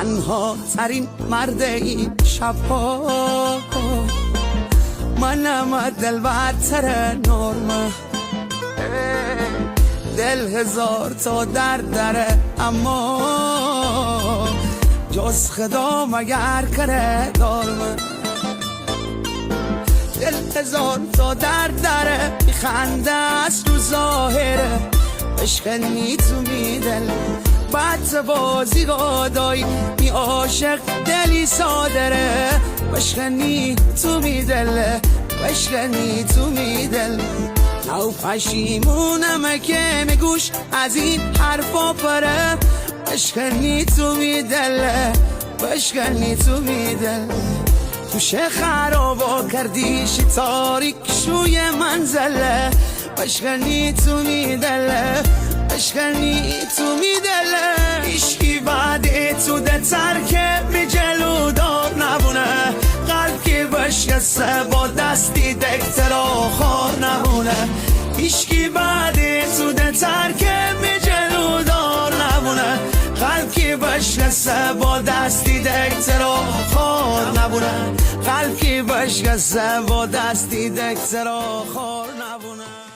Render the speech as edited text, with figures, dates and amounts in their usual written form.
تنها ترین مرد این شبها منم دل برتر نرمه دل هزار تا دره اما جز خدا مگر کره دارمه دل هزار تا دره میخنده از تو ظاهره بشکنی تو می دل بعد بازی گادایی می عاشق دلی سادره بشکنی تو می دل بشکنی تو می دل نو پشیمونم که میگوش از این حرفا پره بشکنی تو می دل بشکنی تو می دل توشه خرابا کردیش تاریک شوی منزله بشکنی تو می دل بشکنی تو می دل عشقی بعد تو ده ترکه می جلو دار نبونه قلب که بشکسته با دستی دکتر آخار نبونه عشقی بعد تو ده ترکه می جلو دار نبونه قلب که بشکسته با دستی دکتر آخار نبونه قلب که بشکسته با دستی دکتر آخار نبونه